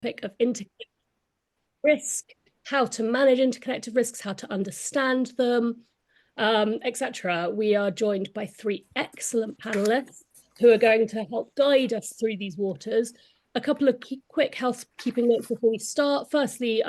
topic of interconnected risk, how to manage interconnected risks, how to understand them, etc. We are joined by three excellent panelists who are going to help guide us through these waters. A couple of quick housekeeping notes before we start. Firstly,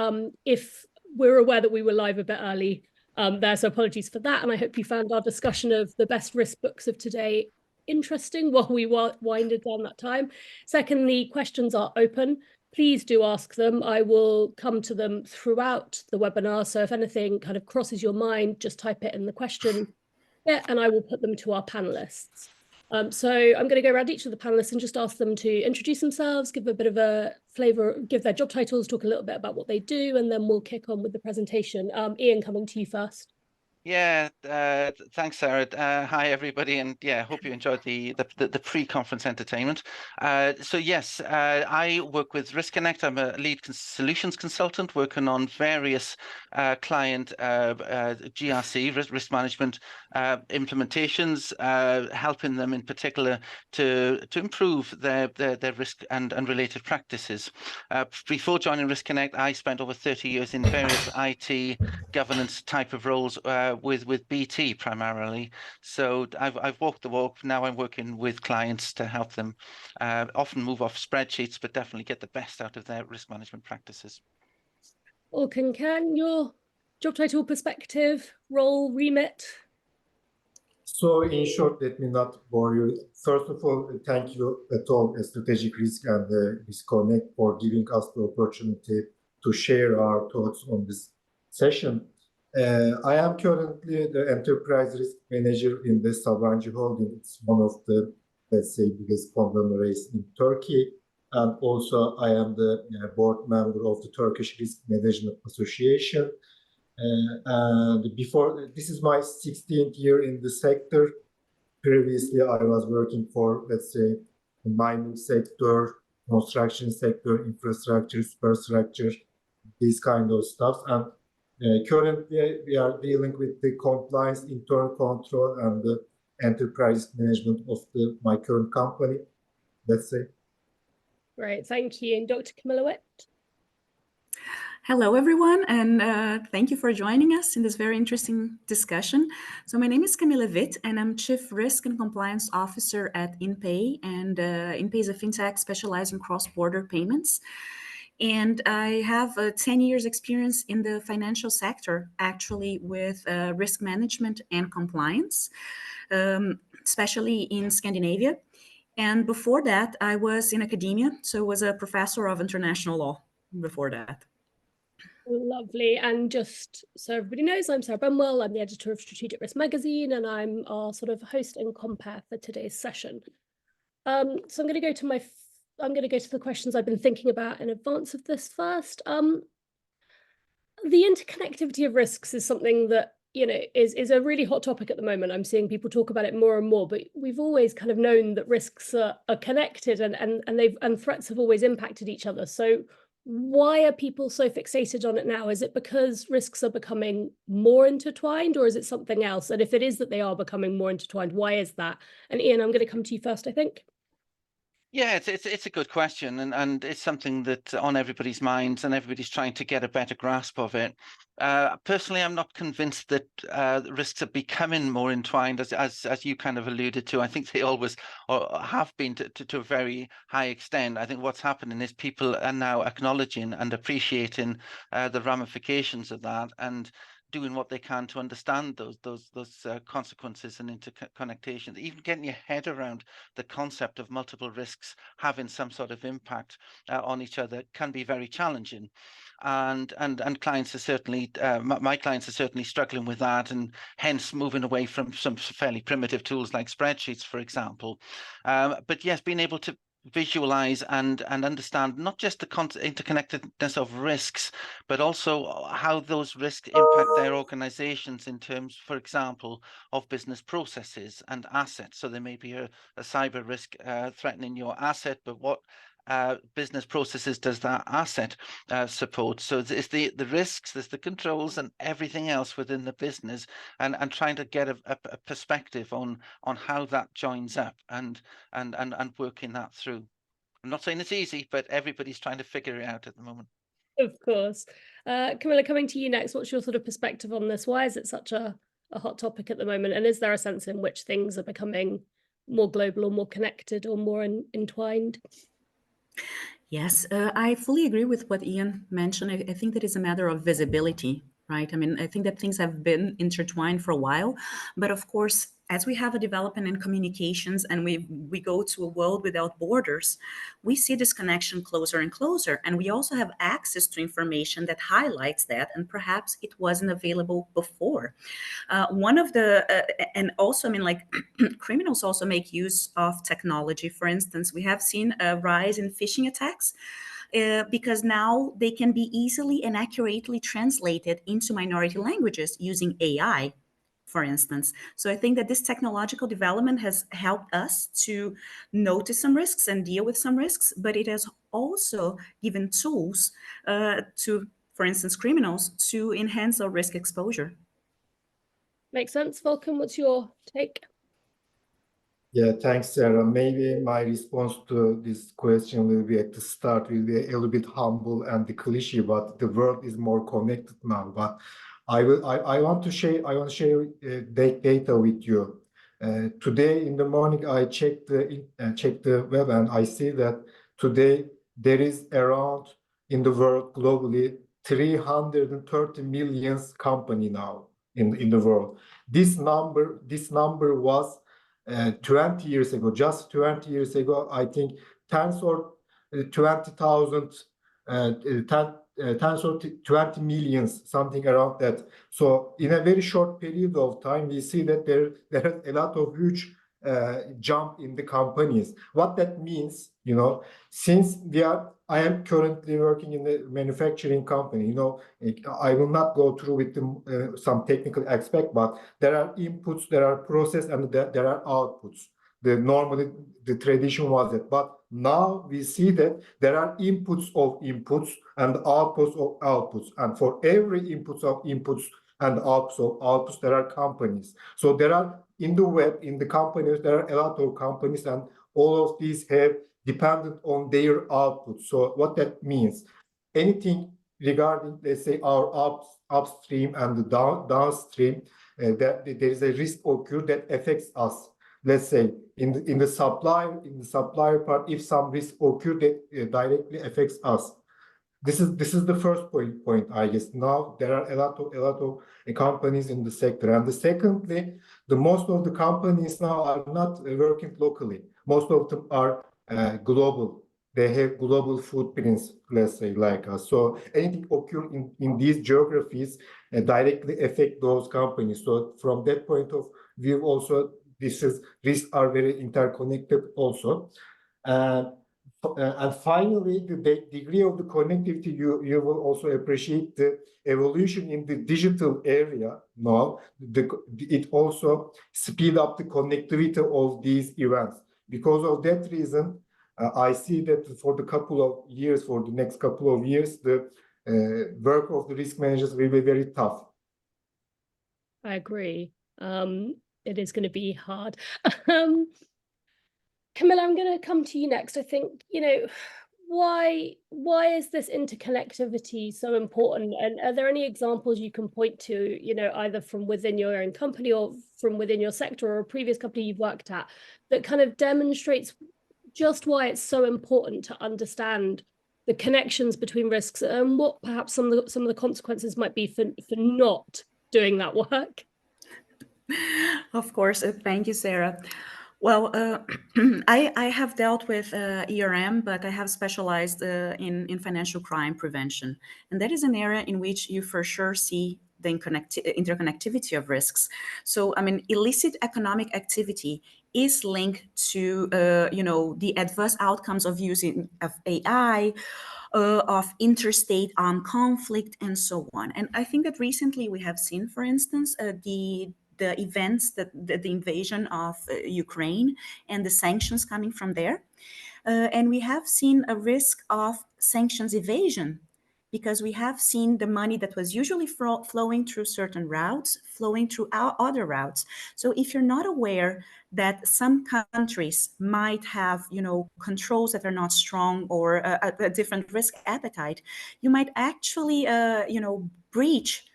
if we're aware that we were live a bit early there, so apologies for that. And I hope you found our discussion of the best risk books of today interesting while we winded down that time. Secondly, questions are open. Please do ask them. I will come to them throughout the webinar. So if anything kind of crosses your mind, just type it in the question bit and I will put them to our panelists. So I'm going to go around each of the panelists and just ask them to introduce themselves, give a bit of a flavor, give their job titles, talk a little bit about what they do, and then we'll kick on with the presentation. Ian, coming to you first. Yeah, thanks, Sarah. Hi, everybody, and yeah, hope you enjoyed the pre-conference entertainment. So yes, I work with riskonnect. I'm a lead solutions consultant working on various client GRC risk management implementations, helping them in particular to improve their risk and related practices. Before joining riskonnect, I spent over 30 years in various IT governance type of roles with BT primarily. So I've walked the walk. Now I'm working with clients to help them often move off spreadsheets, but definitely get the best out of their risk management practices. Can your job title, perspective, role, remit? So in short, let me not bore you. First of all, thank you at all, StrategicRISK and riskonnect for giving us the opportunity to share our thoughts on this session. I am currently the enterprise risk manager in the Sabancı Holding. It's one of the, let's say, biggest conglomerates in Turkey. And also I am the board member of the Turkish Risk Management Association. And before, this is my 16th year in the sector. Previously, I was working for, let's say, the mining sector, construction sector, infrastructure, superstructure, these kind of stuff. And currently, we are dealing with the compliance, internal control, and the enterprise management of my current company, let's say. Great, thank you. And Dr. Camilla Witt? Hello, everyone, and thank you for joining us in this very interesting discussion. So my name is Camilla Witt, and I'm Chief Risk and Compliance Officer at InPay, and InPay is a fintech specialized in cross-border payments. And I have 10 years experience in the financial sector, actually with risk management and compliance, especially in Scandinavia. And before that, I was in academia, so I was a professor of international law before that. Lovely. And just so everybody knows, I'm Sarah Benwell. I'm the editor of Strategic Risk magazine, and I'm our sort of host and compere for today's session. So I'm going to go to the questions I've been thinking about in advance of this first. The interconnectivity of risks is something that is a really hot topic at the moment. I'm seeing people talk about it more and more, but we've always kind of known that risks are connected and threats have always impacted each other. So why are people so fixated on it now? Is it because risks are becoming more intertwined, or is it something else? And if it is that they are becoming more intertwined, why is that? And Ian, I'm going to come to you first, I think. Yeah, it's a good question, and it's something that on everybody's minds, and everybody's trying to get a better grasp of it. Personally, I'm not convinced that risks are becoming more entwined, as you kind of alluded to. I think they always have been to a very high extent. I think what's happening is people are now acknowledging and appreciating the ramifications of that, and doing what they can to understand those consequences and interconnections. Even getting your head around the concept of multiple risks having some sort of impact on each other can be very challenging. And clients are certainly, my clients are certainly struggling with that, and hence moving away from some fairly primitive tools like spreadsheets, for example. But yes, being able to visualize and understand not just the interconnectedness of risks, but also how those risks impact their organizations in terms, for example, of business processes and assets. So there may be a cyber risk threatening your asset, but what business processes does that asset support? So it's the risks, there's the controls and everything else within the business, and trying to get a perspective on how that joins up and working that through. I'm not saying it's easy, but everybody's trying to figure it out at the moment. Of course. Camilla, coming to you next, what's your sort of perspective on this? Why is it such a hot topic at the moment? And is there a sense in which things are becoming more global or more connected or more entwined? Yes, I fully agree with what Ian mentioned. I think that is a matter of visibility, right? I mean, I think that things have been intertwined for a while, but of course, as we have a development in communications and we go to a world without borders, we see this connection closer and closer. And we also have access to information that highlights that, and perhaps it wasn't available before. One of the, and also, I mean, like criminals also make use of technology. For instance, we have seen a rise in phishing attacks because now they can be easily and accurately translated into minority languages using AI, for instance. So I think that this technological development has helped us to notice some risks and deal with some risks, but it has also given tools to, for instance, criminals to enhance our risk exposure. Makes sense. Volkan, what's your take? Yeah, thanks, Sarah. Maybe my response to this question will be at the start will be a little bit humble and the cliche, but the world is more connected now. But I want to share data with you. Today in the morning I checked the web and I see that today there is around in the world globally 330 million company now in the world. This number was 20 years ago, just 20 years ago, I think tens or 20,000, tens or 20 millions, something around that. So in a very short period of time, we see that there is a lot of huge jump in the companies. What that means, since I am currently working in the manufacturing company, I will not go through with some technical aspect, but there are inputs, there are process, and there are outputs. Normally the tradition was that, but now we see that there are inputs of inputs and outputs of outputs, and for every inputs of inputs and outputs of outputs, there are companies. So there are in the web, in the companies, there are a lot of companies, and all of these have dependent on their output. So what that means, anything regarding, let's say, our upstream and the downstream, that there is a risk occur that affects us. Let's say in the supplier part, if some risk occur that directly affects us. This is the first point, I guess. Now there are a lot of companies in the sector, and secondly, most of the companies now are not working locally. Most of them are global. They have global footprints, let's say, like us. So anything occur in these geographies directly affect those companies. So from that point of view, also risks are very interconnected also. And finally, the degree of the connectivity, you will also appreciate the evolution in the digital area now. It also speed up the connectivity of these events. Because of that reason, I see that for the next couple of years, the work of the risk managers will be very tough. I agree. It is going to be hard. Camilla, I'm going to come to you next. I think, why is this interconnectivity so important? And are there any examples you can point to, either from within your own company or from within your sector or a previous company you've worked at, that kind of demonstrates just why it's so important to understand the connections between risks and what perhaps some of the consequences might be for not doing that work? Of course. Thank you, Sarah. Well, I have dealt with ERM, but I have specialized in financial crime prevention. And that is an area in which you for sure see the interconnectivity of risks. So, I mean, illicit economic activity is linked to, the adverse outcomes of using of AI, of interstate armed conflict, and so on. And I think that recently we have seen, for instance, the events, the invasion of Ukraine and the sanctions coming from there. And we have seen a risk of sanctions evasion because we have seen the money that was usually flowing through certain routes, flowing through our other routes. So if you're not aware that some countries might have, controls that are not strong or a different risk appetite, you might actually, breach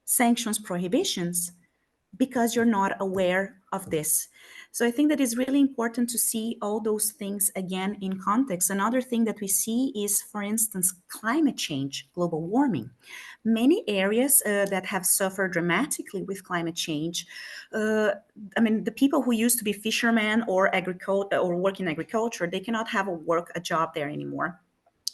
sanctions prohibitions because you're not aware of this. So I think that it's really important to see all those things again in context. Another thing that we see is, for instance, climate change, global warming. Many areas that have suffered dramatically with climate change, the people who used to be fishermen or work in agriculture, they cannot have a job there anymore.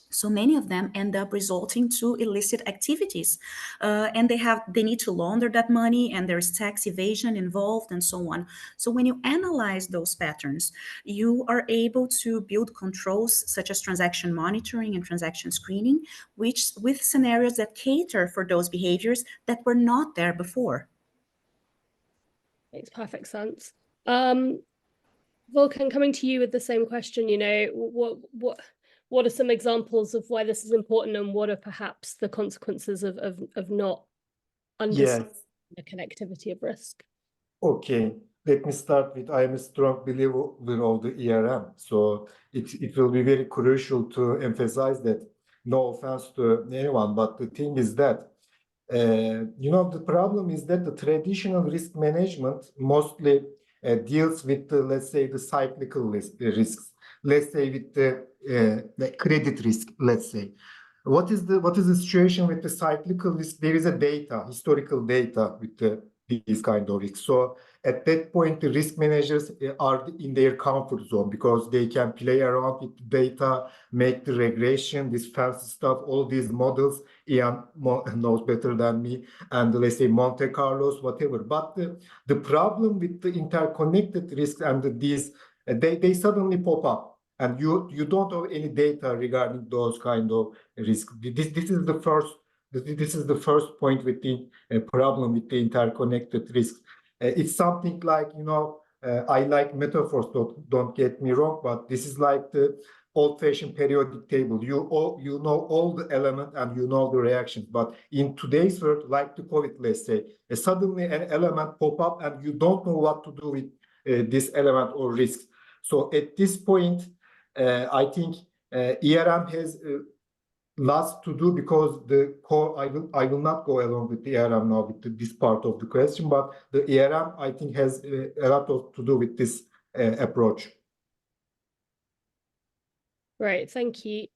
So many of them end up resulting to illicit activities, and they need to launder that money, and there's tax evasion involved and so on. So when you analyze those patterns, you are able to build controls such as transaction monitoring and transaction screening, which with scenarios that cater for those behaviors that were not there before. Makes perfect sense. Volkan, coming to you with the same question, what are some examples of why this is important, and what are perhaps the consequences of not understanding the connectivity of risk? Okay, let me start with, I am a strong believer of the ERM. So it will be very crucial to emphasize that, no offense to anyone, but the thing is that, the problem is that the traditional risk management mostly deals with the, let's say, the cyclical risks. Let's say with the credit risk, let's say. What is the situation with the cyclical risk? There is a historical data with these kind of risks. So at that point, the risk managers are in their comfort zone because they can play around with the data, make the regression, this fancy stuff, all these models. Ian knows better than me, and let's say Monte Carlos, whatever. But the problem with the interconnected risks and these, they suddenly pop up. And you don't have any data regarding those kind of risks. This is the first point with the problem with the interconnected risks. It's something like, I like metaphors, don't get me wrong, but this is like the old-fashioned periodic table. You know all the elements and you know the reactions. But in today's world, like the COVID, let's say, suddenly an element pop up and you don't know what to do with this element or risks. So at this point, I think ERM has lots to do because the core, I will not go along with the ERM now with this part of the question, but the ERM, I think, has a lot to do with this approach. Right, thank you.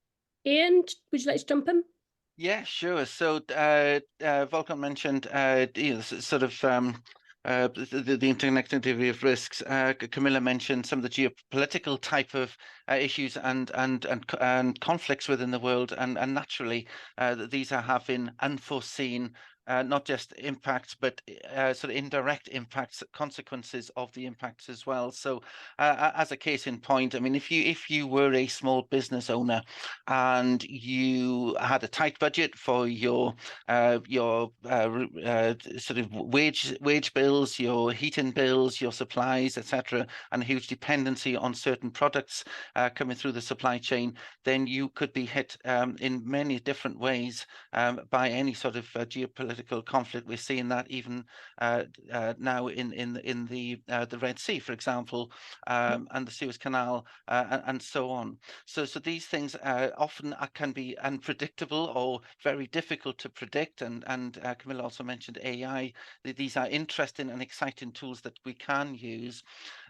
Ian, would you like to jump in? Yeah, sure. So Volkan mentioned sort of the interconnectivity of risks. Camilla mentioned some of the geopolitical type of issues and conflicts within the world, and naturally these are having unforeseen not just impacts, but sort of indirect impacts, consequences of the impacts as well. So as a case in point, I mean, if you were a small business owner and you had a tight budget for your sort of wage bills, your heating bills, your supplies, etc., and a huge dependency on certain products coming through the supply chain, then you could be hit in many different ways by any sort of geopolitical conflict. We're seeing that even now in the Red Sea, for example, and the Suez Canal, and so on. So these things often can be unpredictable or very difficult to predict. And Camilla also mentioned AI. These are interesting and exciting tools that we can use.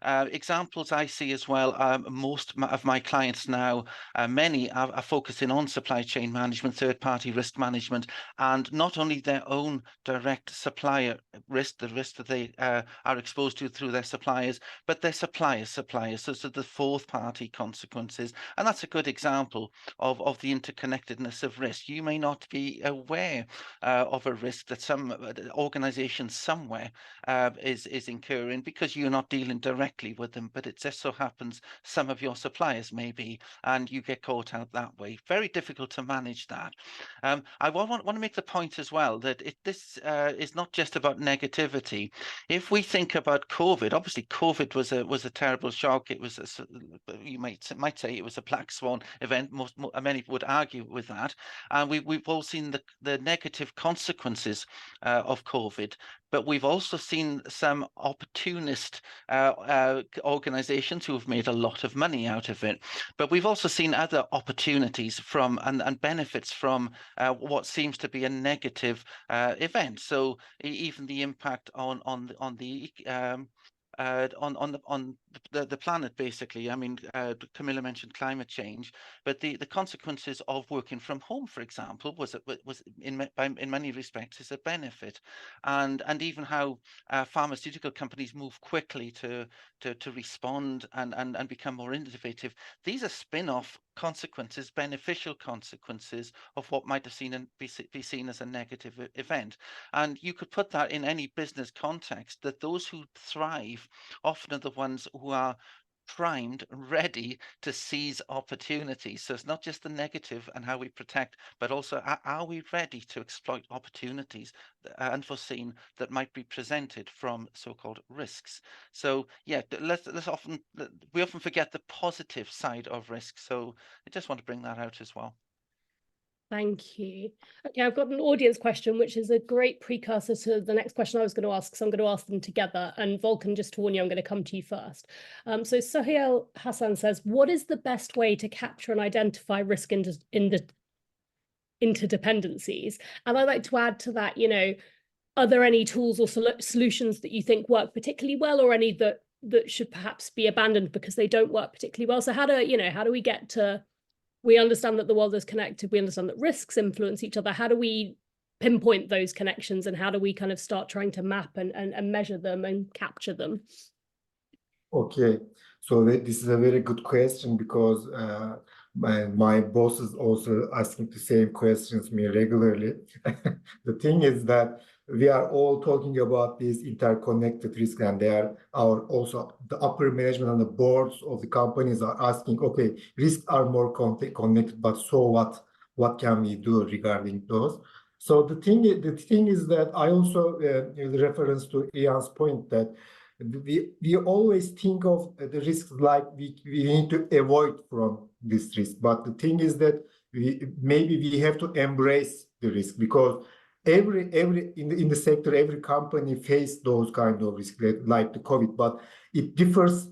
Examples I see as well, most of my clients now, many are focusing on supply chain management, third-party risk management, and not only their own direct supplier risk, the risk that they are exposed to through their suppliers, but their suppliers. So the fourth-party consequences. And that's a good example of the interconnectedness of risk. You may not be aware of a risk that some organization somewhere is incurring because you're not dealing directly directly with them, but it just so happens some of your suppliers maybe, and you get caught out that way. Very difficult to manage that. I want to make the point as well that this is not just about negativity. If we think about COVID, obviously COVID was a terrible shock. It was you might say it was a black swan event. Many would argue with that, and we've all seen the negative consequences of COVID. But we've also seen some opportunist organizations who have made a lot of money out of it. But we've also seen other opportunities from and benefits from what seems to be a negative event. So even the impact on the planet, basically. I mean, Camilla mentioned climate change, but the consequences of working from home, for example, was in many respects is a benefit, and even how pharmaceutical companies move quickly to respond and become more innovative. These are spin-off consequences, beneficial consequences of what might have be seen as a negative event. And you could put that in any business context, that those who thrive often are the ones who are primed, ready to seize opportunities. So it's not just the negative and how we protect, but also are we ready to exploit opportunities unforeseen that might be presented from so-called risks. So yeah, we often forget the positive side of risk. So I just want to bring that out as well. Thank you. Okay, I've got an audience question, which is a great precursor to the next question I was going to ask, so I'm going to ask them together. And Volkan, just to warn you, I'm going to come to you first. So Sohail Hassan says, what is the best way to capture and identify risk interdependencies? And I'd like to add to that, you know, are there any tools or solutions that you think work particularly well, or any that should perhaps be abandoned because they don't work particularly well? So how do we get to, we understand that the world is connected, we understand that risks influence each other. How do we pinpoint those connections, and how do we kind of start trying to map and measure them and capture them? Okay, so this is a very good question, because my boss is also asking the same questions me regularly. The thing is that we are all talking about these interconnected risks, and they are also the upper management and the boards of the companies are asking, okay, risks are more connected, but so what? What can we do regarding those? So the thing is that I also reference to Ian's point that we always think of the risks like we need to avoid from this risk, but the thing is that maybe we have to embrace the risk, because every in the sector, every company face those kind of risks like the COVID, but it differs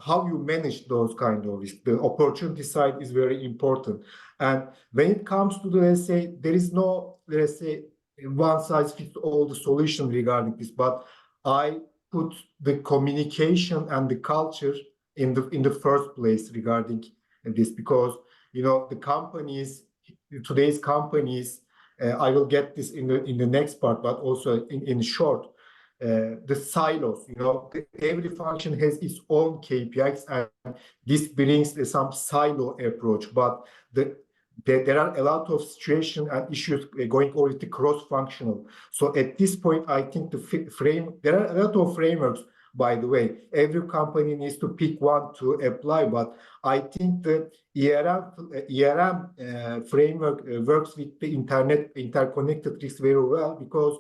how you manage those kind of risks. The opportunity side is very important, and when it comes to let's say there is no one size fits all the solution regarding this, but I put the communication and the culture in the first place regarding this, because today's companies, I will get this in the next part, but also in short, the silos, every function has its own KPIs, and this brings some silo approach, but there are a lot of situations and issues going on with the cross-functional. So at this point, I think there are a lot of frameworks, by the way. Every company needs to pick one to apply, but I think the ERM framework works with the interconnected risks very well, because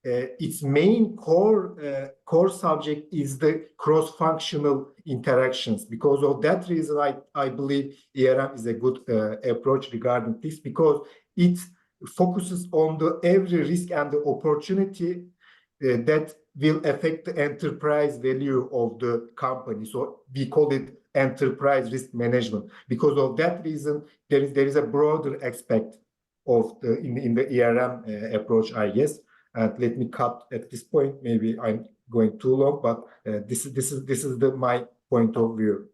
its main core subject is the cross-functional interactions. Because of that reason, I believe ERM is a good approach regarding this, because it focuses on every risk and the opportunity that will affect the enterprise value of the company. So we call it enterprise risk management. Because of that reason, there is a broader aspect of in the ERM approach, I guess. And let me cut at this point. Maybe I'm going too long, but this is my point of view.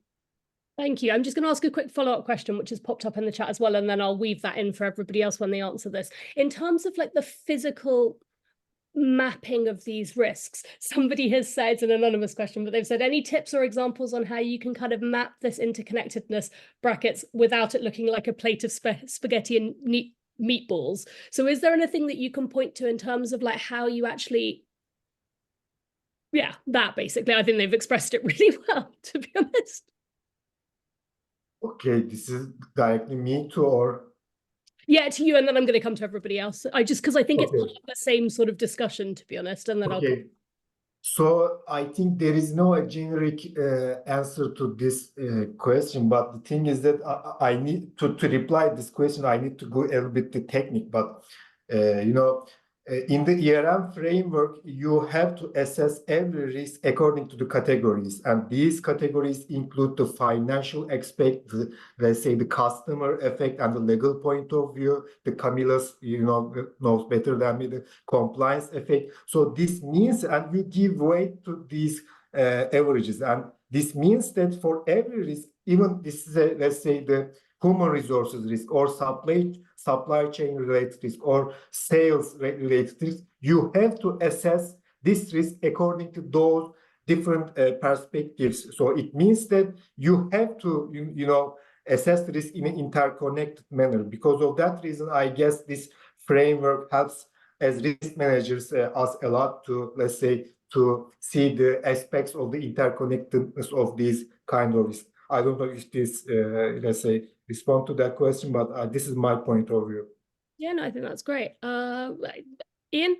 Thank you. I'm just going to ask a quick follow-up question, which has popped up in the chat as well, and then I'll weave that in for everybody else when they answer this. In terms of like the physical mapping of these risks, somebody has said, it's an anonymous question, but they've said, any tips or examples on how you can kind of map this interconnectedness brackets without it looking like a plate of spaghetti and meatballs? So is there anything that you can point to in terms of like how you actually Yeah, that basically. I think they've expressed it really well, to be honest. Okay, this is directly me to or Yeah, to you, and then I'm going to come to everybody else. Because I think it's okay. part of the same sort of discussion, to be honest, and then I'll. Okay. So I think there is no generic answer to this question, but the thing is that I need to reply this question. I need to go a little bit the technique, but in the ERM framework, you have to assess every risk according to the categories, and these categories include the financial aspect, let's say the customer effect, and the legal point of view. The Camilla's, knows better than me the compliance effect. So this means, and you give weight to these averages, and this means that for every risk, even this is let's say the human resources risk or supply chain related risk or sales related risk, you have to assess this risk according to those different perspectives. So it means that you have to assess the risk in an interconnected manner. Because of that reason, I guess this framework helps as risk managers us a lot to, let's say, to see the aspects of the interconnectedness of these kind of risks. I don't know if this, let's say, respond to that question, but this is my point of view. Yeah, no, I think that's great. Ian?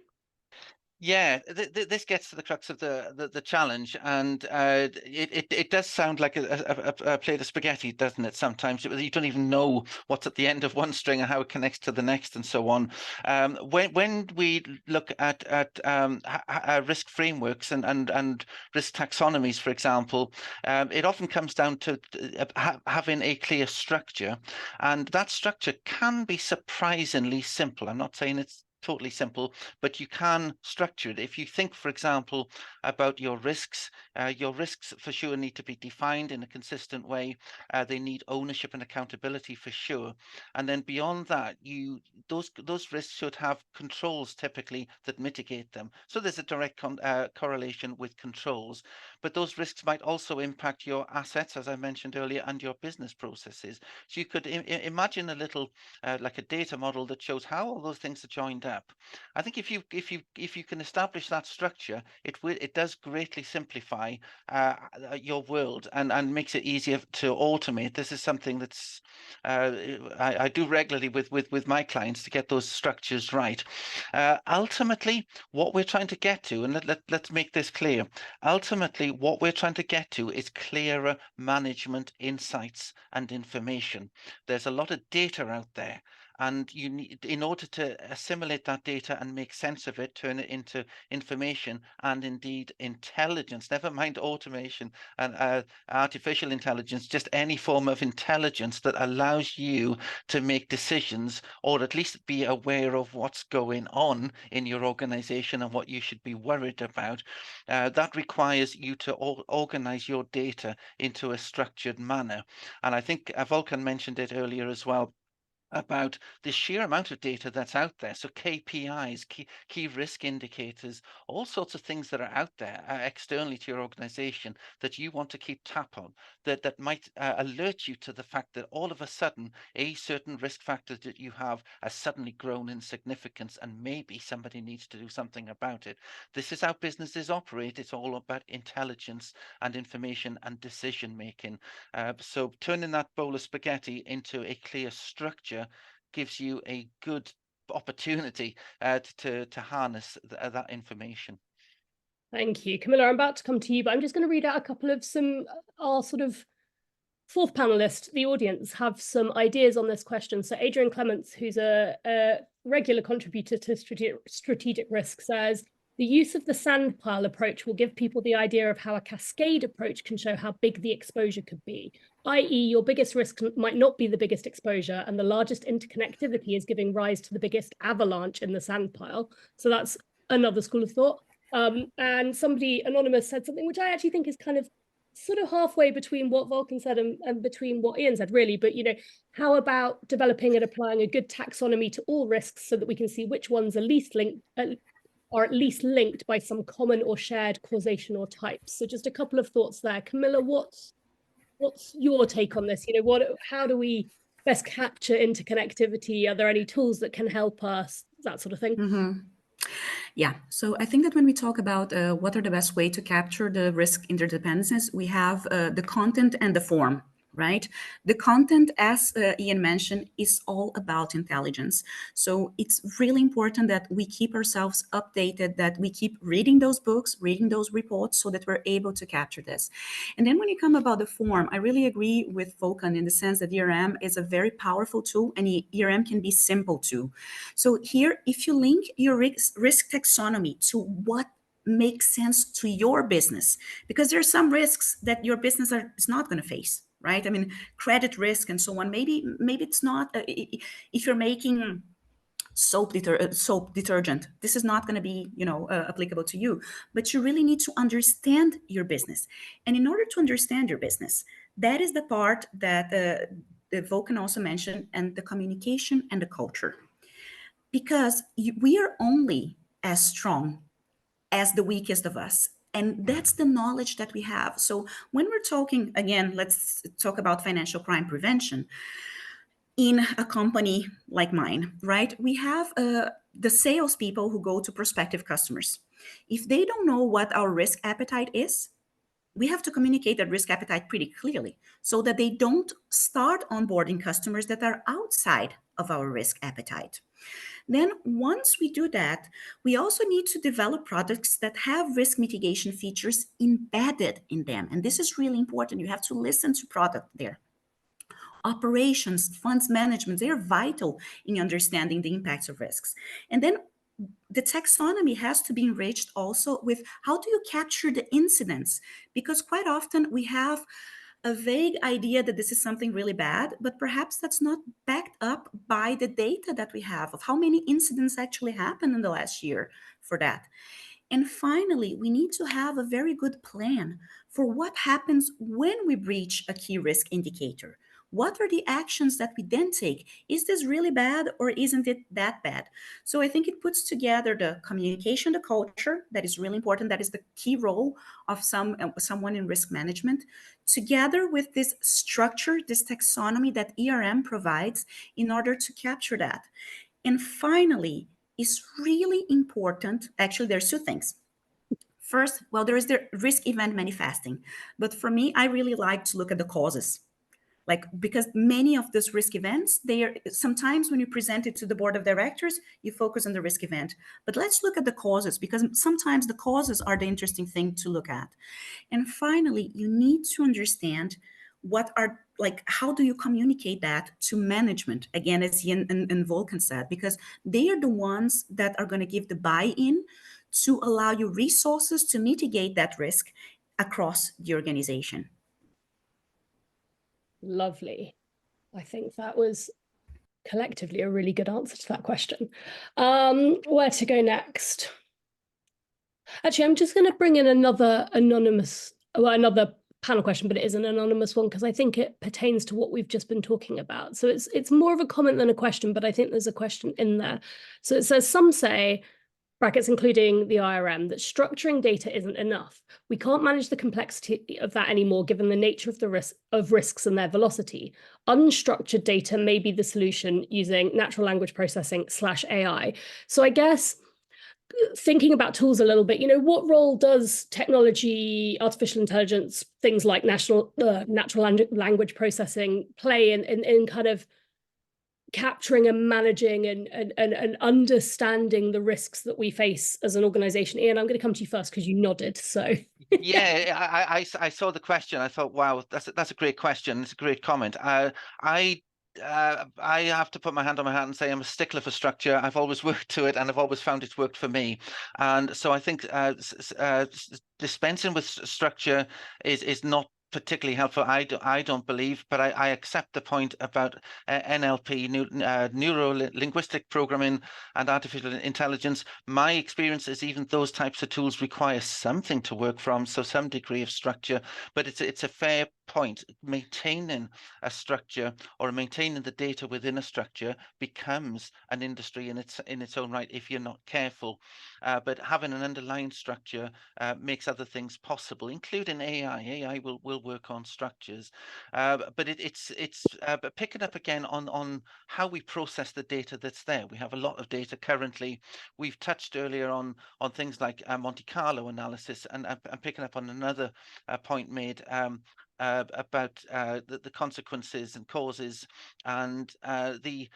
Yeah, this gets to the crux of the challenge, and it does sound like a plate of spaghetti, doesn't it? Sometimes you don't even know what's at the end of one string and how it connects to the next, and so on. When we look at risk frameworks and risk taxonomies, for example, it often comes down to having a clear structure, and that structure can be surprisingly simple. I'm not saying it's totally simple, but you can structure it. If you think, for example, about your risks for sure need to be defined in a consistent way. They need ownership and accountability for sure. And then beyond that, those risks should have controls typically that mitigate them. So there's a direct correlation with controls, but those risks might also impact your assets, as I mentioned earlier, and your business processes. So you could imagine a little like a data model that shows how all those things are joined up. I think if you can establish that structure, it does greatly simplify your world and makes it easier to automate. This is something that's I do regularly with my clients to get those structures right. Ultimately, what we're trying to get to, and let's make this clear. Ultimately, what we're trying to get to is clearer management insights and information. There's a lot of data out there, and you need, in order to assimilate that data and make sense of it, turn it into information and indeed intelligence, never mind automation and artificial intelligence, just any form of intelligence that allows you to make decisions, or at least be aware of what's going on in your organization and what you should be worried about. That requires you to organize your data into a structured manner. And I think Volkan mentioned it earlier as well, about the sheer amount of data that's out there. So KPIs, key risk indicators, all sorts of things that are out there externally to your organization that you want to keep tab on, that might alert you to the fact that all of a sudden a certain risk factor that you have has suddenly grown in significance, and maybe somebody needs to do something about it. This is how businesses operate. It's all about intelligence and information and decision making. So turning that bowl of spaghetti into a clear structure gives you a good opportunity to harness that information. Thank you. Camilla, I'm about to come to you, but I'm just going to read out a couple of our sort of fourth panelist, the audience, have some ideas on this question. So Adrian Clements, who's a regular contributor to Strategic Risk, says, the use of the sand pile approach will give people the idea of how a cascade approach can show how big the exposure could be, i.e. your biggest risk might not be the biggest exposure, and the largest interconnectivity is giving rise to the biggest avalanche in the sand pile. So that's another school of thought. And somebody anonymous said something which I actually think is kind of sort of halfway between what Volkan said and between what Ian said, really. But, how about developing and applying a good taxonomy to all risks so that we can see which ones are at least linked by some common or shared causation or types? So just a couple of thoughts there. Camilla, what's your take on this? How do we best capture interconnectivity? Are there any tools that can help us? That sort of thing. Mm-hmm. Yeah, so I think that when we talk about what are the best way to capture the risk interdependencies, we have the content and the form, right? The content, as Ian mentioned, is all about intelligence. So it's really important that we keep ourselves updated, that we keep reading those books, reading those reports, so that we're able to capture this. And then when you come about the form, I really agree with Volkan in the sense that ERM is a very powerful tool, and ERM can be simple too. So here, if you link your risk taxonomy to what makes sense to your business, because there are some risks that your business is not going to face, right? I mean, credit risk and so on. Maybe it's not. If you're making soap detergent, this is not going to be applicable to you. But you really need to understand your business, and in order to understand your business, that is the part that Volkan also mentioned, and the communication and the culture. Because we are only as strong as the weakest of us. And that's the knowledge that we have. So when we're talking, again, let's talk about financial crime prevention. In a company like mine, right, we have the salespeople who go to prospective customers. If they don't know what our risk appetite is, we have to communicate that risk appetite pretty clearly so that they don't start onboarding customers that are outside of our risk appetite. Then once we do that, we also need to develop products that have risk mitigation features embedded in them. And this is really important. You have to listen to product there. Operations, funds management, they're vital in understanding the impacts of risks. And then the taxonomy has to be enriched also with how do you capture the incidents? Because quite often we have a vague idea that this is something really bad, but perhaps that's not backed up by the data that we have of how many incidents actually happened in the last year for that. And finally, we need to have a very good plan for what happens when we breach a key risk indicator. What are the actions that we then take? Is this really bad or isn't it that bad? So I think it puts together the communication, the culture, that is really important. That is the key role of someone in risk management, together with this structure, this taxonomy that ERM provides in order to capture that. And finally, is really important. Actually, there's two things. First, well, there is the risk event manifesting. But for me, I really like to look at the causes. Because many of those risk events, they are sometimes when you present it to the board of directors, you focus on the risk event. But let's look at the causes, because sometimes the causes are the interesting thing to look at. And finally, you need to understand how do you communicate that to management? Again, as Ian and Volkan said, because they are the ones that are going to give the buy-in to allow you resources to mitigate that risk across the organization. Lovely. I think that was collectively a really good answer to that question. Where to go next? Actually, I'm just going to bring in another another panel question, but it is an anonymous one because I think it pertains to what we've just been talking about. So it's more of a comment than a question, but I think there's a question in there. So it says, some say, brackets including the IRM, that structuring data isn't enough. We can't manage the complexity of that anymore, given the nature of the risks and their velocity. Unstructured data may be the solution using natural language processing / AI. So I guess thinking about tools a little bit, what role does technology, artificial intelligence, things like natural language processing play in kind of capturing and managing and understanding the risks that we face as an organization? Ian, I'm going to come to you first because you nodded. So yeah, I saw the question. I thought, wow, that's a great question. It's a great comment. I have to put my hand on my heart and say I'm a stickler for structure. I've always worked to it, and I've always found it's worked for me. And so I think dispensing with structure is not particularly helpful. I don't believe, but I accept the point about NLP, neuro-linguistic programming, and artificial intelligence. My experience is even those types of tools require something to work from, so some degree of structure. But it's a fair point, maintaining a structure or maintaining the data within a structure becomes an industry in its own right if you're not careful. But having an underlying structure makes other things possible, including AI. AI will work on structures, but it's picking up again on how we process the data that's there. We have a lot of data currently. We've touched earlier on things like Monte Carlo analysis, and I'm picking up on another point made about the consequences and causes and the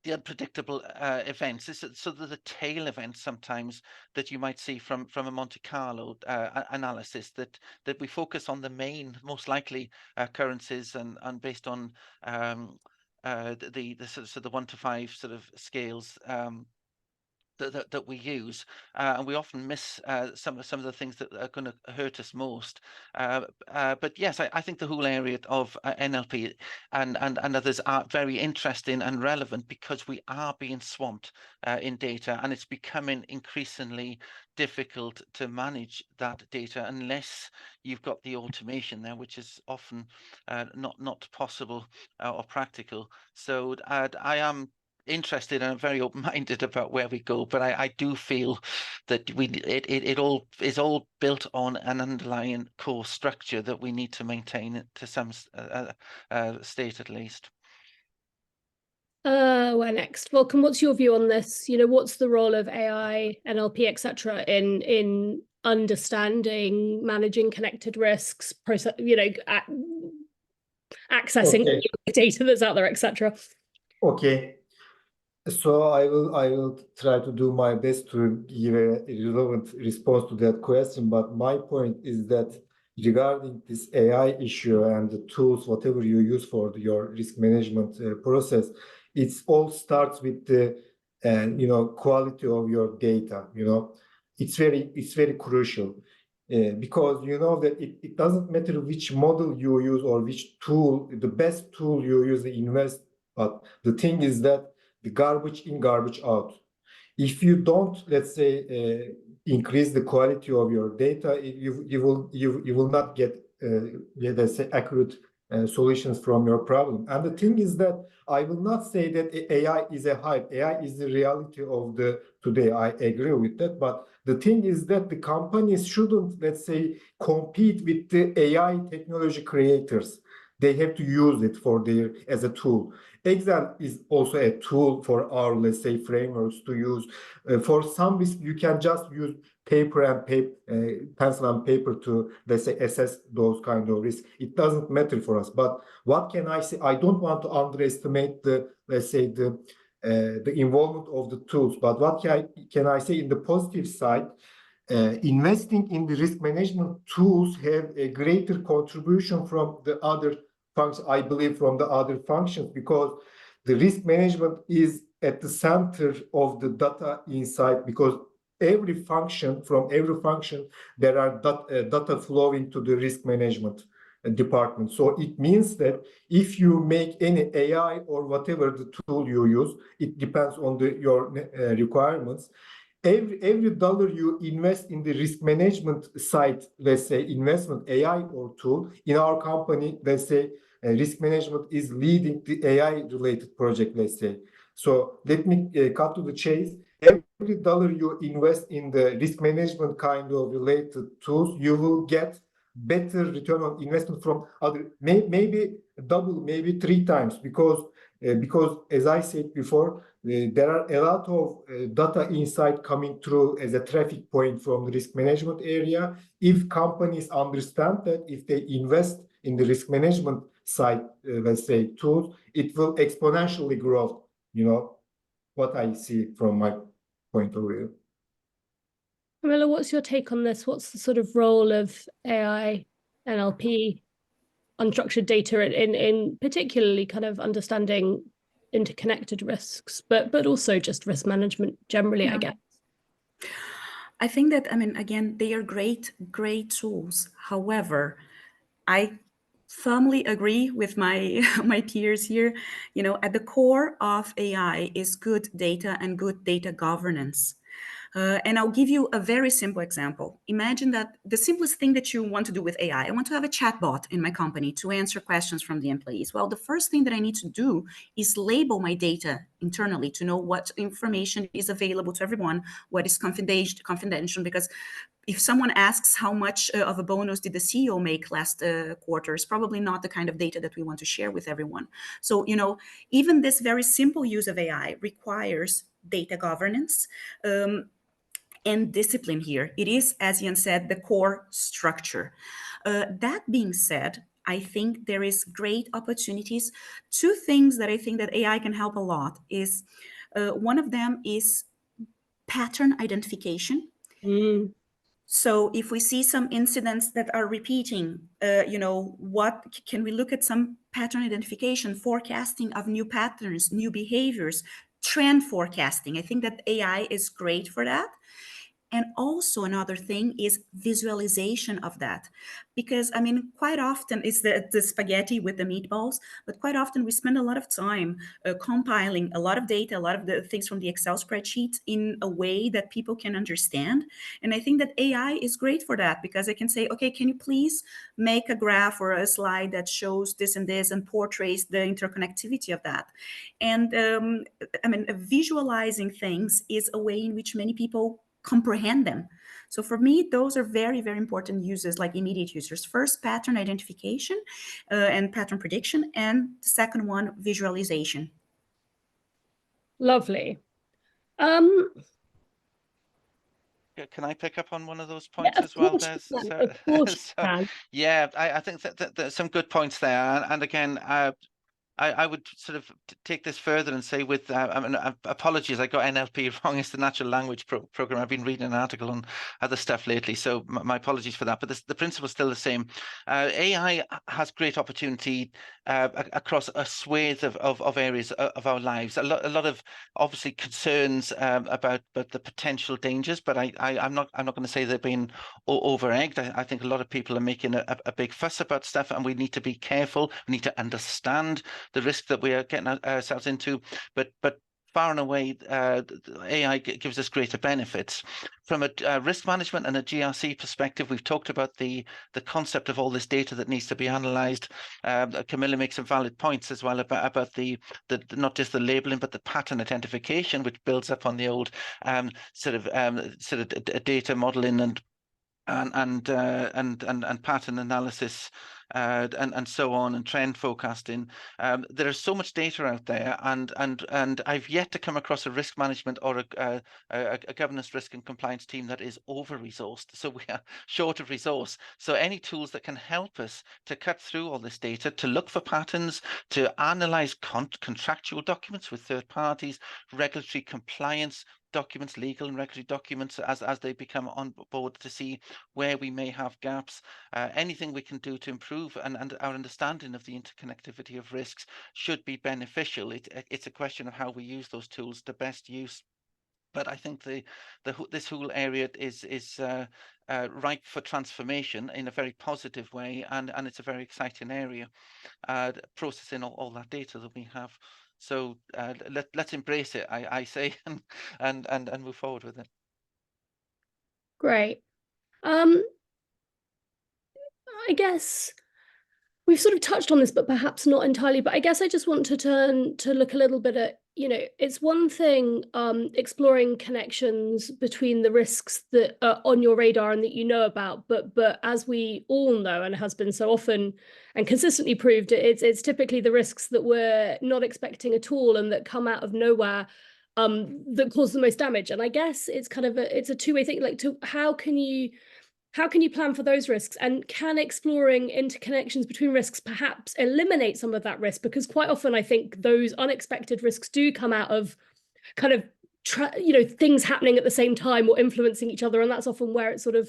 unpredictable events. So there's a tail event sometimes that you might see from a Monte Carlo analysis that we focus on the main, most likely occurrences, and based on the 1 to 5 sort of scales that we use, and we often miss some of the things that are going to hurt us most. But yes, I think the whole area of NLP and others are very interesting and relevant because we are being swamped in data, and it's becoming increasingly difficult to manage that data unless you've got the automation there, which is often not possible or practical. So I am interested and very open-minded about where we go, but I do feel that it all is all built on an underlying core structure that we need to maintain to some state at least. Where next? Volkan, what's your view on this? What's the role of AI, NLP, etc. in understanding, managing connected risks, process, accessing data that's out there, etc. Okay. So I will try to do my best to give a relevant response to that question. But my point is that regarding this AI issue and the tools, whatever you use for your risk management process, it all starts with the quality of your data. It's very crucial because that it doesn't matter which model you use or which tool, the best tool you use, invest. But the thing is that the garbage in, garbage out. If you don't, let's say, increase the quality of your data, you will not get, let's say, accurate solutions from your problem. And the thing is that I will not say that AI is a hype. AI is the reality of the today. I agree with that. But the thing is that the companies shouldn't, let's say, compete with the AI technology creators. They have to use it as a tool. Excel is also a tool for our, let's say, frameworks to use. For some risk, you can just use pencil and paper to, let's say, assess those kind of risks. It doesn't matter for us. But what can I say? I don't want to underestimate let's say, the involvement of the tools. But what can I say in the positive side? Investing in the risk management tools have a greater contribution from the other functions, I believe, from the other functions, because the risk management is at the center of the data insight, because from every function, there are data flowing to the risk management department. So it means that if you make any AI or whatever the tool you use, it depends on your requirements. Every dollar you invest in the risk management side, let's say investment AI or tool in our company, let's say risk management is leading the AI related project, let's say. So let me cut to the chase. Every dollar you invest in the risk management kind of related tools, you will get better return on investment from other, maybe double, maybe 3 times, because as I said before, there are a lot of data insight coming through as a traffic point from the risk management area. If companies understand that, if they invest in the risk management side, let's say tools, it will exponentially grow, what I see from my point of view. Camilla, what's your take on this? What's the sort of role of AI, NLP, unstructured data in particularly kind of understanding interconnected risks, but also just risk management generally, I guess? I think that, again, they are great tools. However, I firmly agree with my peers here. At the core of AI is good data and good data governance. And I'll give you a very simple example. Imagine that the simplest thing that you want to do with AI, I want to have a chatbot in my company to answer questions from the employees. Well, the first thing that I need to do is label my data internally to know what information is available to everyone, what is confidential, because if someone asks how much of a bonus did the CEO make last quarter, it's probably not the kind of data that we want to share with everyone. So, even this very simple use of AI requires data governance and discipline here. It is, as Ian said, the core structure. That being said, I think there is great opportunities. Two things that I think that AI can help a lot is, one of them is pattern identification. So if we see some incidents that are repeating, what can we look at some pattern identification, forecasting of new patterns, new behaviors, trend forecasting. I think that AI is great for that. And also another thing is visualization of that. Because, quite often it's the spaghetti with the meatballs, but quite often we spend a lot of time compiling a lot of data, a lot of the things from the Excel spreadsheet in a way that people can understand. And I think that AI is great for that, because I can say, okay, can you please make a graph or a slide that shows this and portrays the interconnectivity of that? And visualizing things is a way in which many people comprehend them. So for me, those are very, very important uses, like immediate users. First, pattern identification and pattern prediction, and the second one, visualization. Lovely. Can I pick up on one of those points as well, Des? Of course you can. Yeah, I think that there's some good points there. And again, I would sort of take this further and say with, apologies, I got NLP wrong. It's the natural language program. I've been reading an article on other stuff lately, so my apologies for that. But the principle is still the same. AI has great opportunity across a swathe of areas of our lives. A lot of obviously concerns about the potential dangers, but I'm not going to say they're being over-egged. I think a lot of people are making a big fuss about stuff, and we need to be careful. We need to understand the risk that we are getting ourselves into, but far and away, AI gives us greater benefits. From a risk management and a GRC perspective, we've talked about the concept of all this data that needs to be analysed. Camilla makes some valid points as well about the not just the labelling, but the pattern identification, which builds up on the old sort of data modelling and pattern analysis and so on, and trend forecasting. There is so much data out there, and I've yet to come across a risk management or a governance, risk and compliance team that is over-resourced. So we are short of resource. So any tools that can help us to cut through all this data, to look for patterns, to analyze contractual documents with third parties, regulatory compliance documents, legal and regulatory documents, as they become on board, to see where we may have gaps. Anything we can do to improve and our understanding of the interconnectivity of risks should be beneficial. It's a question of how we use those tools to best use. But I think this whole area is ripe for transformation in a very positive way, and it's a very exciting area, processing all that data that we have. So let's embrace it, I say, and move forward with it. Great. I guess we've sort of touched on this, but perhaps not entirely. But I guess I just want to turn to look a little bit at, it's one thing exploring connections between the risks that are on your radar and that you know about, but as we all know, and has been so often and consistently proved, it's typically the risks that we're not expecting at all and that come out of nowhere that cause the most damage. And I guess it's kind of it's a two-way thing. Like, how can you plan for those risks, and can exploring interconnections between risks perhaps eliminate some of that risk? Because quite often I think those unexpected risks do come out of kind of things happening at the same time or influencing each other, and that's often where it sort of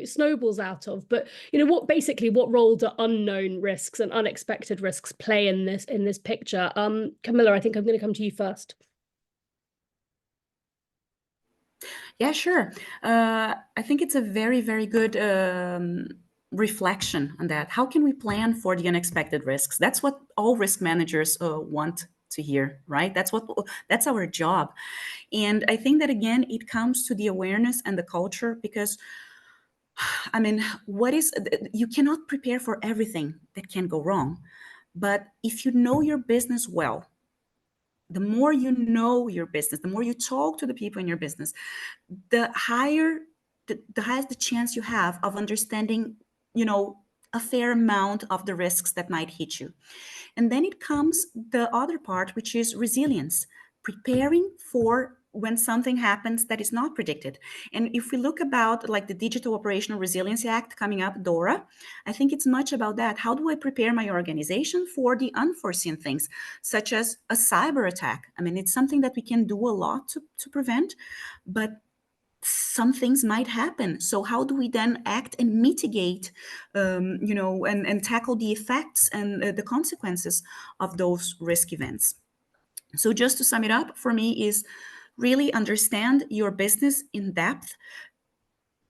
snowballs out of. But what role do unknown risks and unexpected risks play in this picture? Camilla, I think I'm going to come to you first. Yeah, sure. I think it's a very, very good reflection on that. How can we plan for the unexpected risks? That's what all risk managers want to hear, right? That's our job. And I think that, again, it comes to the awareness and the culture, because I mean, you cannot prepare for everything that can go wrong. But if you know your business well, the more you know your business, the more you talk to the people in your business, the higher the chance you have of understanding, a fair amount of the risks that might hit you. And then it comes the other part, which is resilience, preparing for when something happens that is not predicted. And if we look about like the Digital Operational Resiliency Act coming up, DORA, I think it's much about that. How do I prepare my organization for the unforeseen things, such as a cyber attack? I mean, it's something that we can do a lot to prevent, but some things might happen. So how do we then act and mitigate, and tackle the effects and the consequences of those risk events? So just to sum it up, for me, is really understand your business in depth.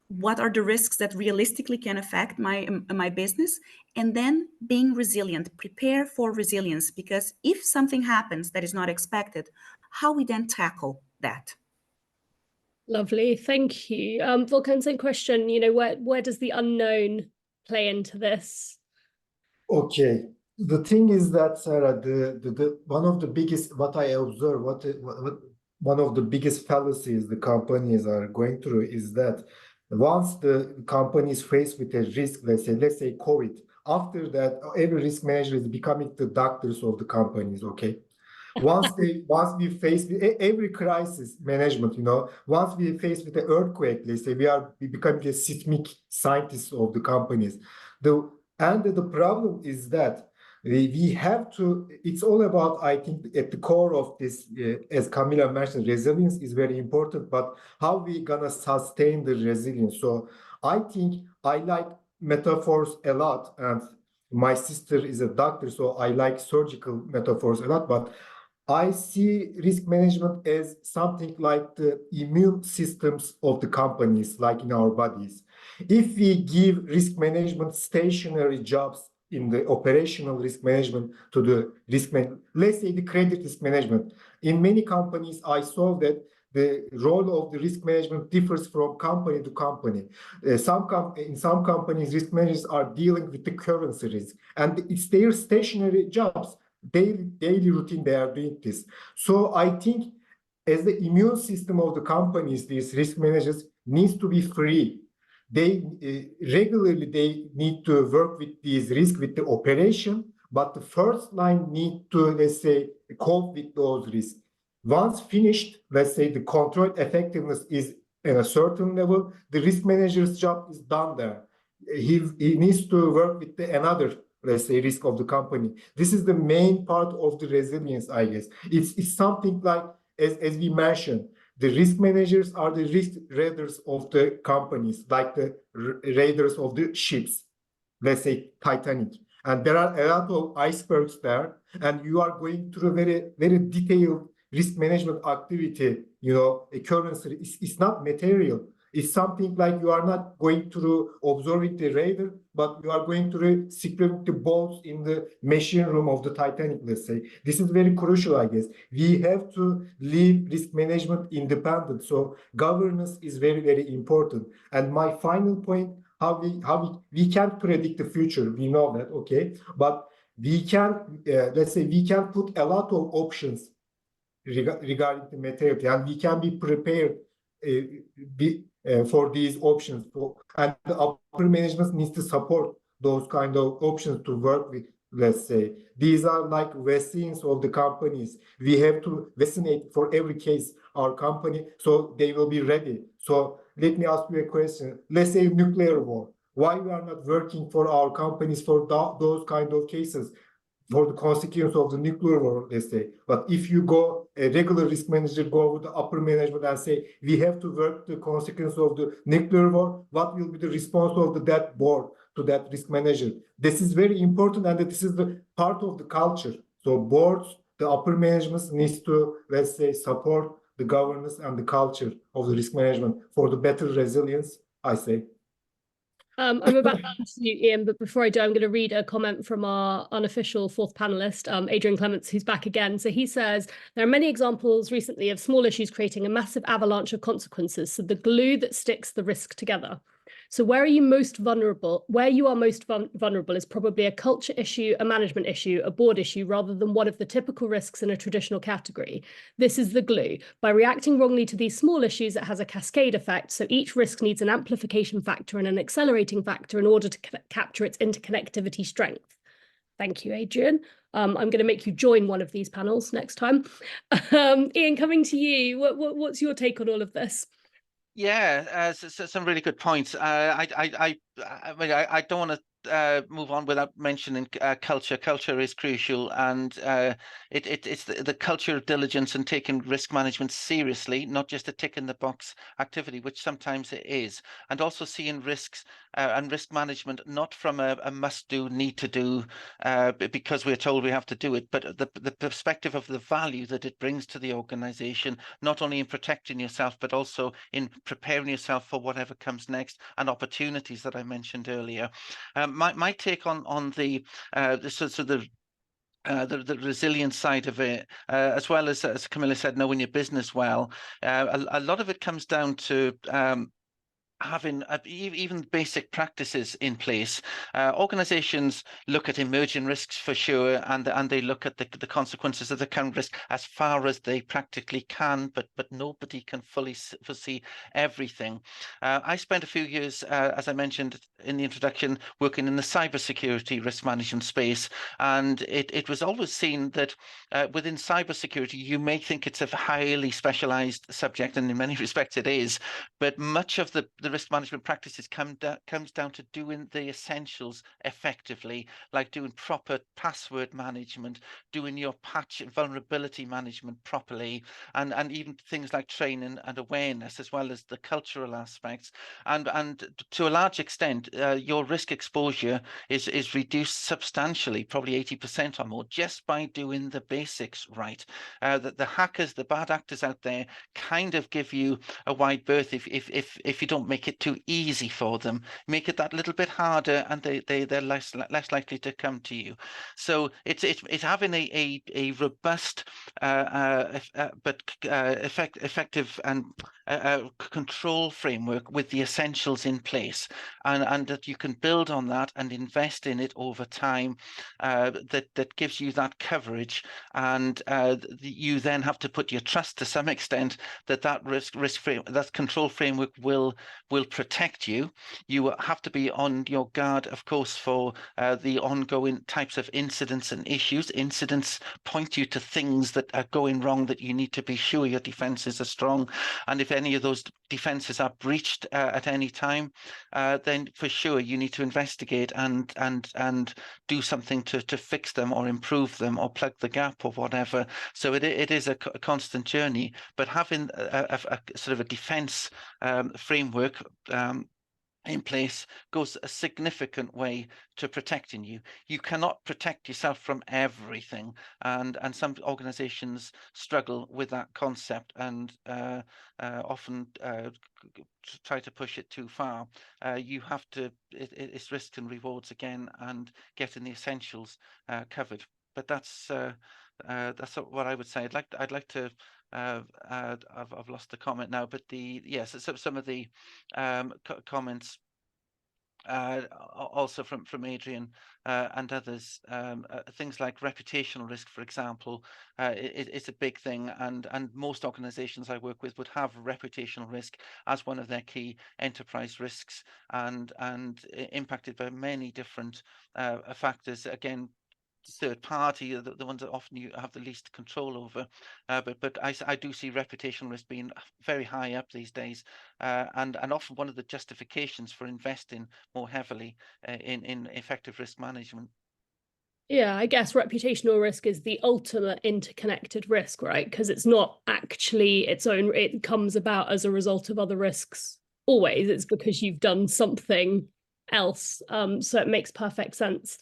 What are the risks that realistically can affect my business? And then being resilient, prepare for resilience, because if something happens that is not expected, how we then tackle that? Lovely, thank you. Volkan, same question. Where does the unknown play into this? Okay. The thing is that, Sarah, the one of the biggest, what I observe, what one of the biggest fallacies the companies are going through is that once the company is faced with a risk, let's say COVID, after that, every risk manager is becoming the doctors of the companies, okay? Once we face every crisis management, once we face with the earthquake, let's say we become the seismic scientists of the companies. The problem is that we have to, it's all about, I think, at the core of this, as Camila mentioned, resilience is very important, but how we gonna sustain the resilience? So I think I like metaphors a lot, and my sister is a doctor, so I like surgical metaphors a lot, but I see risk management as something like the immune systems of the companies, like in our bodies. If we give risk management stationary jobs in the operational risk management to the let's say the credit risk management, in many companies, I saw that the role of the risk management differs from company to company. In some companies, risk managers are dealing with the currency risk, and it's their stationary jobs. Daily routine, they are doing this. So I think as the immune system of the companies, these risk managers needs to be free. They regularly need to work with these risks with the operation, but the first line need to, let's say, cope with those risks. Once finished, let's say the control effectiveness is at a certain level, the risk manager's job is done there. He needs to work with another, let's say, risk of the company. This is the main part of the resilience, I guess. It's something like, as we mentioned, the risk managers are the risk raiders of the companies, like the raiders of the ships, let's say Titanic. And there are a lot of icebergs there, and you are going through a very, very detailed risk management activity. A currency, it's not material. It's something like you are not going through observing the radar, but you are going through secret the bolts in the machine room of the Titanic, let's say. This is very crucial, I guess. We have to leave risk management independent. So governance is very, very important. And my final point, how we can't predict the future. We know that, okay? But we can, let's say, we can put a lot of options regarding the material, and we can be prepared for these options. And the upper management needs to support those kind of options to work with, let's say. These are like vaccines of the companies. We have to vaccinate for every case our company, so they will be ready. So let me ask you a question. Let's say nuclear war. Why we are not working for our companies for those kind of cases? For the consequence of the nuclear war, let's say. But if you go, a regular risk manager go with the upper management and say, we have to work the consequence of the nuclear war, what will be the response of that board to that risk manager? This is very important, and this is the part of the culture. So boards, the upper management needs to, let's say, support the governance and the culture of the risk management for the better resilience, I say. I'm about to pass you, Ian, but before I do, I'm going to read a comment from our unofficial fourth panelist, Adrian Clements, who's back again. So he says, there are many examples recently of small issues creating a massive avalanche of consequences. So the glue that sticks the risk together. So where are you most vulnerable? Where you are most vulnerable is probably a culture issue, a management issue, a board issue, rather than one of the typical risks in a traditional category. This is the glue. By reacting wrongly to these small issues, it has a cascade effect. So each risk needs an amplification factor and an accelerating factor in order to capture its interconnectivity strength. Thank you, Adrian. I'm going to make you join one of these panels next time. Ian, coming to you, what's your take on all of this? Yeah, some really good points. I mean, I don't want to move on without mentioning culture. Culture is crucial, and it's the culture of diligence and taking risk management seriously, not just a tick in the box activity, which sometimes it is, and also seeing risks and risk management not from a must do, need to do, because we're told we have to do it, but the perspective of the value that it brings to the organization, not only in protecting yourself, but also in preparing yourself for whatever comes next and opportunities that I mentioned earlier. My take on the resilience side of it, as well as Camilla said, knowing your business well, a lot of it comes down to having even basic practices in place. Organizations look at emerging risks for sure, and they look at the consequences of the current risk as far as they practically can, but nobody can fully foresee everything. I spent a few years, as I mentioned in the introduction, working in the cybersecurity risk management space, and it was always seen that within cybersecurity, you may think it's a highly specialized subject, and in many respects it is, but much of the risk management practices comes down to doing the essentials effectively, like doing proper password management, doing your patch and vulnerability management properly, and even things like training and awareness, as well as the cultural aspects. And to a large extent, your risk exposure is reduced substantially, probably 80% or more, just by doing the basics right. The hackers, the bad actors out there, kind of give you a wide berth if you don't make it too easy for them. Make it that little bit harder, and they're less likely to come to you. So it's having a robust but effective and control framework with the essentials in place, and that you can build on that and invest in it over time, that gives you that coverage, and you then have to put your trust to some extent that that control framework will protect you. You have to be on your guard, of course, for the ongoing types of incidents and issues. Incidents point you to things that are going wrong that you need to be sure your defenses are strong. And if any of those defenses are breached at any time, then for sure you need to investigate and do something to fix them or improve them or plug the gap or whatever. So it is a constant journey, but having a sort of a defense framework in place goes a significant way to protecting you. You cannot protect yourself from everything, and some organizations struggle with that concept and often try to push it too far. You have to, it's risks and rewards again, and getting the essentials covered. But that's what I would say. I'd like to I've lost the comment now, but yes, some of the comments also from Adrian and others, things like reputational risk, for example, it's a big thing, and most organizations I work with would have reputational risk as one of their key enterprise risks, and impacted by many different factors. Again, third party are the ones that often you have the least control over, but I do see reputational risk being very high up these days, and often one of the justifications for investing more heavily in effective risk management. Yeah, I guess reputational risk is the ultimate interconnected risk, right? Because it's not actually its own, it comes about as a result of other risks always. It's because you've done something else. So it makes perfect sense.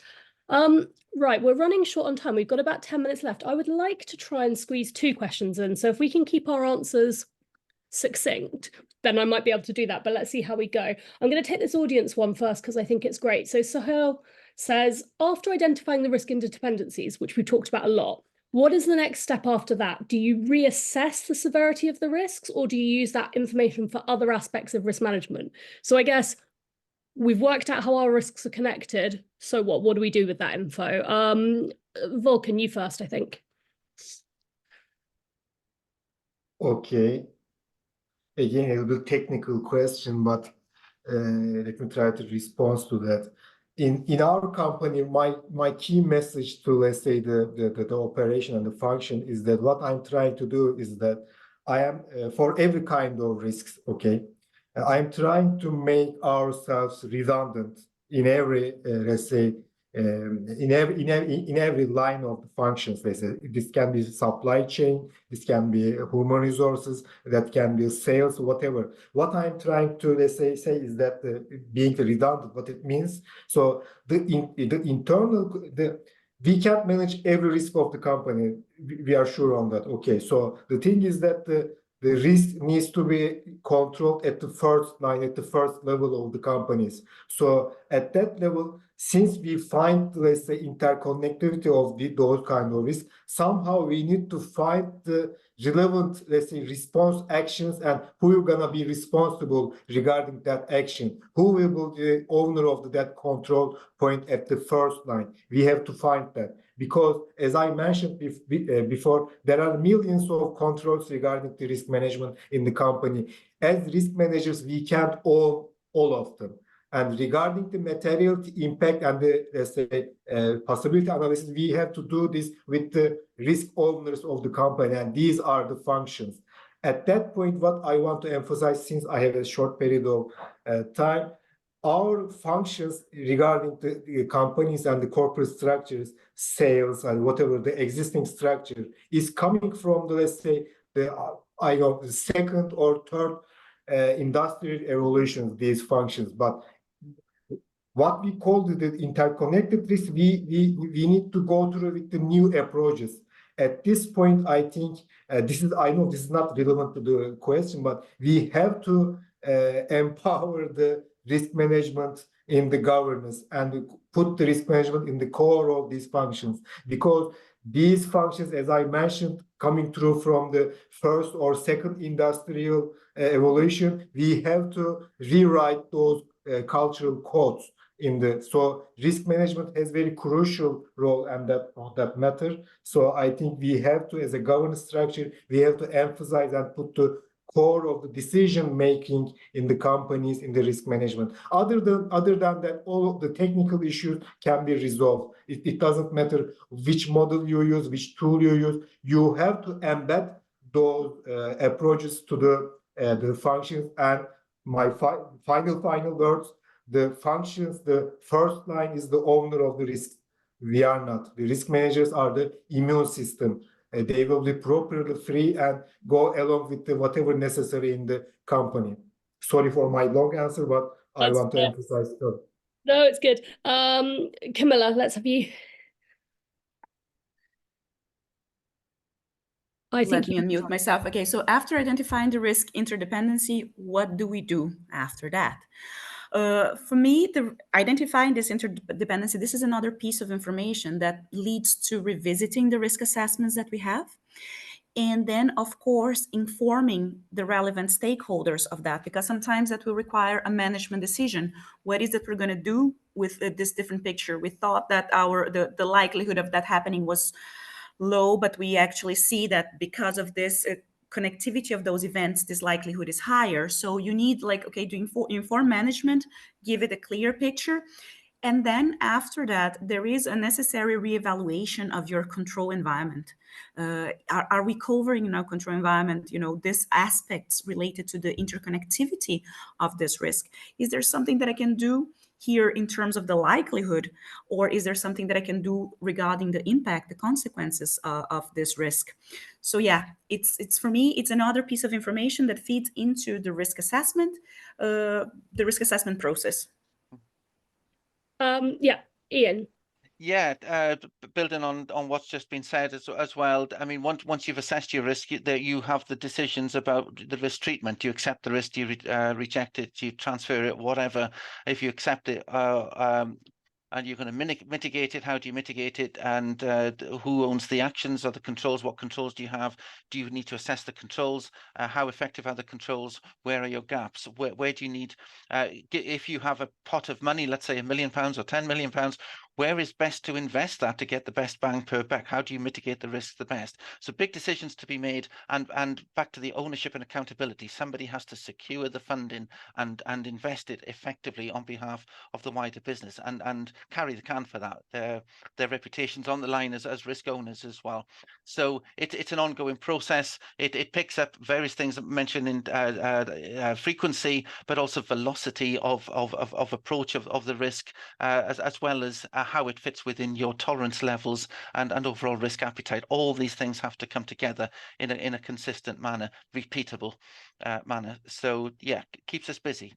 Right, we're running short on time. We've got about 10 minutes left. I would like to try and squeeze 2 questions in. So if we can keep our answers succinct, then I might be able to do that, but let's see how we go. I'm going to take this audience one first because I think it's great. So Sahel says, after identifying the risk interdependencies, which we talked about a lot, what is the next step after that? Do you reassess the severity of the risks, or do you use that information for other aspects of risk management? So I guess we've worked out how our risks are connected. So what do we do with that info? Volkan, you first, I think. Okay. Again, a little bit technical question, but let me try to respond to that. In our company, my key message to, let's say, the operation and the function is that what I'm trying to do is that I am for every kind of risks. Okay, I'm trying to make ourselves redundant in every let's say in every line of the functions. Let's say this can be supply chain, this can be human resources, that can be sales, whatever. What I'm trying to, let's say is that being redundant, what it means. So we can't manage every risk of the company. We are sure on that. Okay, so the thing is that the risk needs to be controlled at the first line, at the first level of the companies. So at that level, since we find, let's say, interconnectivity of those kind of risks, somehow we need to find the relevant, let's say, response actions and who is gonna be responsible regarding that action. Who will be the owner of that control point at the first line? We have to find that. Because, as I mentioned before, there are millions of controls regarding the risk management in the company. As risk managers, we can't own all of them. And regarding the materiality impact and the, let's say, possibility analysis, we have to do this with the risk owners of the company, and these are the functions. At that point, what I want to emphasize, since I have a short period of time, our functions regarding the companies and the corporate structures, sales and whatever the existing structure is coming from the, let's say, the second or third industrial evolution, these functions. But what we call the interconnected risk, we need to go through with the new approaches. At this point, I think I know this is not relevant to the question, but we have to empower the risk management in the governance and put the risk management in the core of these functions, because these functions, as I mentioned, coming through from the first or second industrial evolution, we have to rewrite those cultural codes so risk management has very crucial role and that matter. So I think we have to, as a governance structure, we have to emphasize and put the core of the decision making in the companies in the risk management. Other than that, all of the technical issues can be resolved. It doesn't matter which model you use, which tool you use. You have to embed those approaches to the functions. And my final words: the functions, the first line is the owner of the risk. We are not. The risk managers are the immune system. They will be properly free and go along with whatever necessary in the company. Sorry for my long answer, but I want to emphasize that. No, it's good. Camilla, let's have you. Let me unmute myself. Okay, so after identifying the risk interdependency, what do we do after that? For me, identifying this interdependency, this is another piece of information that leads to revisiting the risk assessments that we have. And then, of course, informing the relevant stakeholders of that, because sometimes that will require a management decision. What is it we're going to do with this different picture? We thought that the likelihood of that happening was low, but we actually see that because of this connectivity of those events, this likelihood is higher. So you need, like, okay, to inform management, give it a clear picture. And then after that, there is a necessary reevaluation of your control environment. Are we covering in our control environment, these aspects related to the interconnectivity of this risk? Is there something that I can do here in terms of the likelihood, or is there something that I can do regarding the impact, the consequences of this risk? So yeah, it's for me, it's another piece of information that feeds into the risk assessment process. Yeah, Ian. Yeah, building on what's just been said as well. I mean, once you've assessed your risk, you have the decisions about the risk treatment. You accept the risk, you reject it, you transfer it, whatever. If you accept it, and you're going to mitigate it, how do you mitigate it? And who owns the actions or the controls? What controls do you have? Do you need to assess the controls? How effective are the controls? Where are your gaps? Where do you need, if you have a pot of money, let's say £1 million or £10 million, where is best to invest that to get the best bang per buck? How do you mitigate the risks the best? So big decisions to be made, and back to the ownership and accountability. Somebody has to secure the funding and invest it effectively on behalf of the wider business, and carry the can for that. Their reputation's on the line as risk owners as well. So it's an ongoing process. It picks up various things mentioned in frequency, but also velocity of approach of the risk, as well as how it fits within your tolerance levels and overall risk appetite. All these things have to come together in a consistent manner, repeatable manner. So yeah, keeps us busy.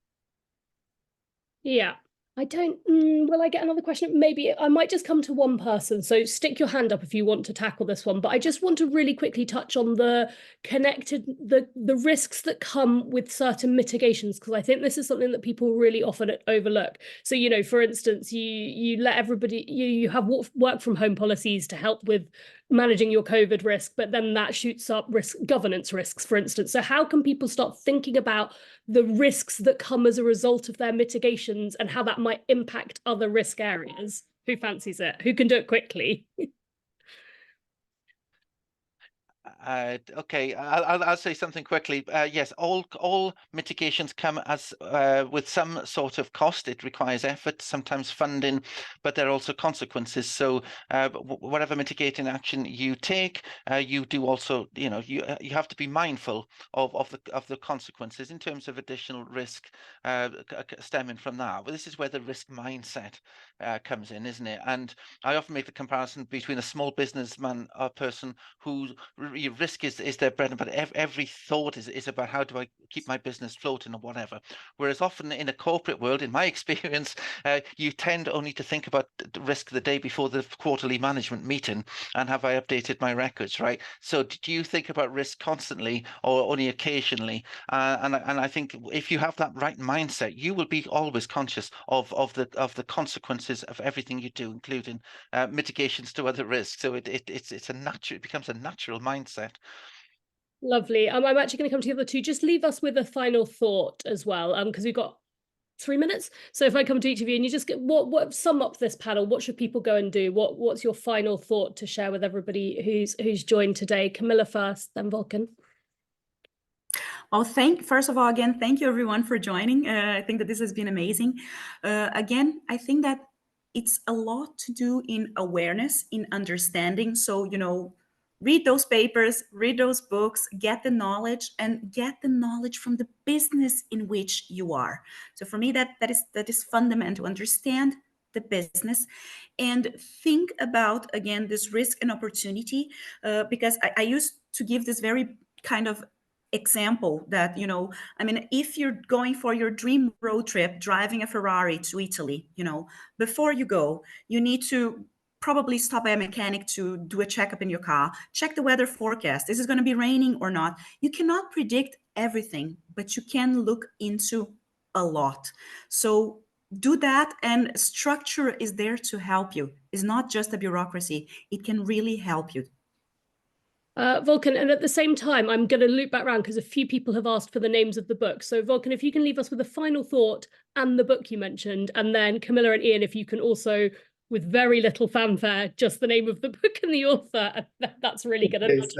Yeah. I don't, will I get another question? Maybe I might just come to one person. So stick your hand up if you want to tackle this one. But I just want to really quickly touch on the risks that come with certain mitigations, because I think this is something that people really often overlook. So, you know, for instance, you let everybody, you have work from home policies to help with managing your COVID risk, but then that shoots up governance risks, for instance. So how can people start thinking about the risks that come as a result of their mitigations and how that might impact other risk areas? Who fancies it? Who can do it quickly? Okay, I'll say something quickly. Yes, all mitigations come as with some sort of cost. It requires effort, sometimes funding, but there are also consequences. So whatever mitigating action you take, you do also, you know, you have to be mindful of the consequences in terms of additional risk stemming from that. But this is where the risk mindset comes in, isn't it? And I often make the comparison between a small businessman or person who risk is their bread and butter. Every thought is about how do I keep my business floating or whatever. Whereas often in a corporate world, in my experience, you tend only to think about the risk the day before the quarterly management meeting and have I updated my records, right? So do you think about risk constantly or only occasionally? And I think if you have that right mindset, you will be always conscious of the consequences of everything you do, including mitigations to other risks. So it becomes a natural mindset. Lovely. I'm actually going to come to the other two. Just leave us with a final thought as well, because we've got 3 minutes. So if I come to each of you and you just get what sum up this panel, what should people go and do? What's your final thought to share with everybody who's joined today? Camilla first, then Volkan. Well, first of all, again, thank you everyone for joining. I think that this has been amazing. Again, I think that it's a lot to do in awareness, in understanding. So, you know, read those papers, read those books, get the knowledge, and get the knowledge from the business in which you are. So for me, that is fundamental. Understand the business and think about, again, this risk and opportunity, because I used to give this very kind of example that, you know, I mean, if you're going for your dream road trip, driving a Ferrari to Italy, you know, before you go, you need to probably stop by a mechanic to do a checkup in your car, check the weather forecast. Is it going to be raining or not? You cannot predict everything, but you can look into a lot. So do that, and structure is there to help you. It's not just a bureaucracy. It can really help you. Volkan, and at the same time, I'm going to loop back around because a few people have asked for the names of the books. So Volkan, if you can leave us with a final thought and the book you mentioned, and then Camilla and Ian, if you can also, with very little fanfare, just the name of the book and the author, that's really good. Yes,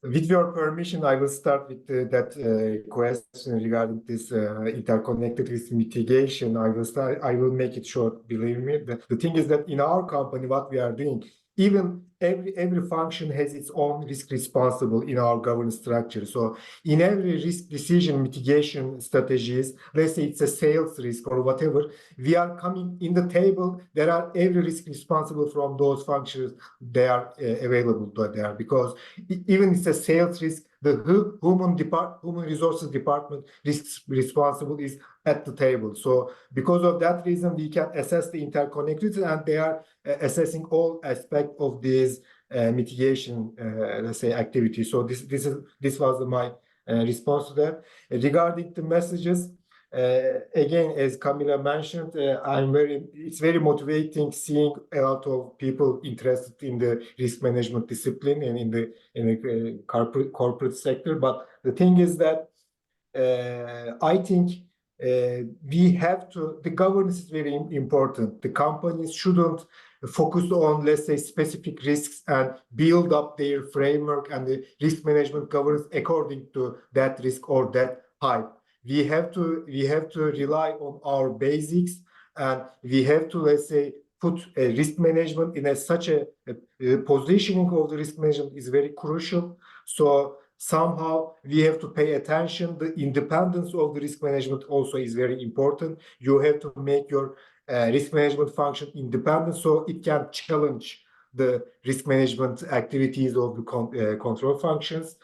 with your permission, I will start with that question regarding this interconnected risk mitigation. I will make it short, believe me. The thing is that in our company, what we are doing, even every function has its own risk responsible in our governance structure. So in every risk decision mitigation strategies, let's say it's a sales risk or whatever, we are coming in the table. There are every risk responsible from those functions. They are available there, because even it's a sales risk, the human resources department responsible is at the table. So because of that reason, we can assess the interconnectivity, and they are assessing all aspects of these mitigation, let's say, activities. So this was my response to that. Regarding the messages, again, as Camila mentioned, it's very motivating seeing a lot of people interested in the risk management discipline and in the corporate sector. But the thing is that I think the governance is very important. The companies shouldn't focus on, let's say, specific risks and build up their framework and the risk management governance according to that risk or that hype. We have to rely on our basics, and we have to, let's say, put risk management in such a positioning of the risk management is very crucial. So somehow we have to pay attention. The independence of the risk management also is very important. You have to make your risk management function independent so it can challenge the risk management activities of the control functions,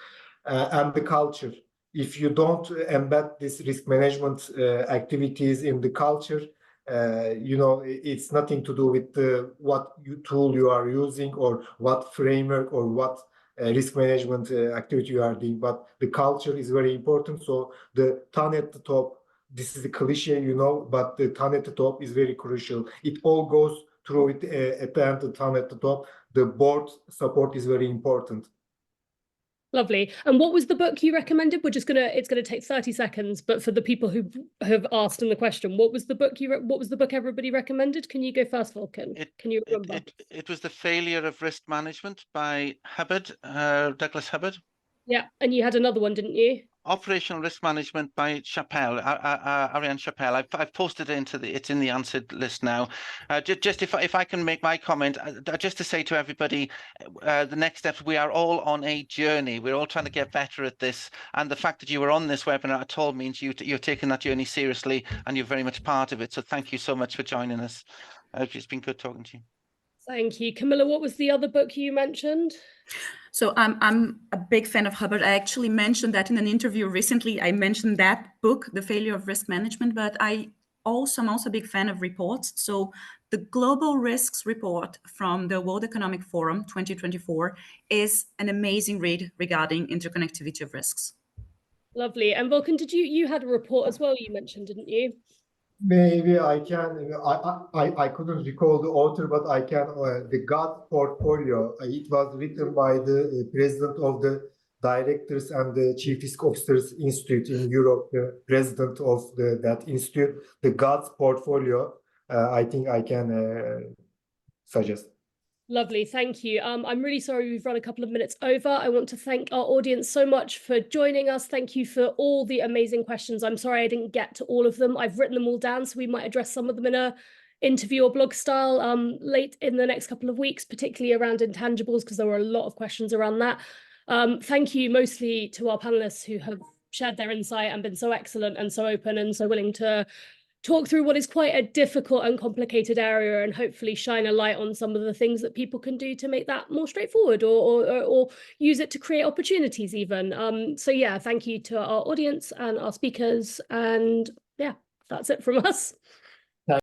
and the culture. If you don't embed this risk management activities in the culture, it's nothing to do with what tool you are using or what framework or what risk management activity you are doing, but the culture is very important. So the ton at the top, this is a cliche, but the ton at the top is very crucial. It all goes through it at the end, the ton at the top. The board support is very important. Lovely. And what was the book you recommended? It's gonna take 30 seconds, but for the people who have asked in the question, what was the book everybody recommended? Can you go first, Volkan? Can you remember? It was The Failure of Risk Management by Hubbard, Douglas Hubbard. Yeah, and you had another one, didn't you? Operational Risk Management by Chappelle, Ariane Chappelle. I've posted it it's in the answered list now. Just if I can make my comment, just to say to everybody, the next steps, we are all on a journey. We're all trying to get better at this. And the fact that you were on this webinar at all means you're taking that journey seriously and you're very much part of it. So thank you so much for joining us. It's been good talking to you. Thank you. Camilla, what was the other book you mentioned? So I'm a big fan of Hubbard. I actually mentioned that in an interview recently. I mentioned that book, The Failure of Risk Management, but I'm also a big fan of reports. So the Global Risks Report from the World Economic Forum 2024 is an amazing read regarding interconnectivity of risks. Lovely. And Volkan, you had a report as well, you mentioned, didn't you? Maybe I can. I couldn't recall the author, but I can. The GOT portfolio. It was written by the president of the Directors and the Chief Risk Officers Institute in Europe, the president of that institute. The GOT portfolio. I think I can suggest. Lovely, thank you. I'm really sorry we've run a couple of minutes over. I want to thank our audience so much for joining us. Thank you for all the amazing questions. I'm sorry I didn't get to all of them. I've written them all down, so we might address some of them in a interview or blog style late in the next couple of weeks, particularly around intangibles, because there were a lot of questions around that. Thank you mostly to our panelists who have shared their insight and been so excellent and so open and so willing to talk through what is quite a difficult and complicated area and hopefully shine a light on some of the things that people can do to make that more straightforward or use it to create opportunities even. So yeah, thank you to our audience and our speakers, and yeah, that's it from us.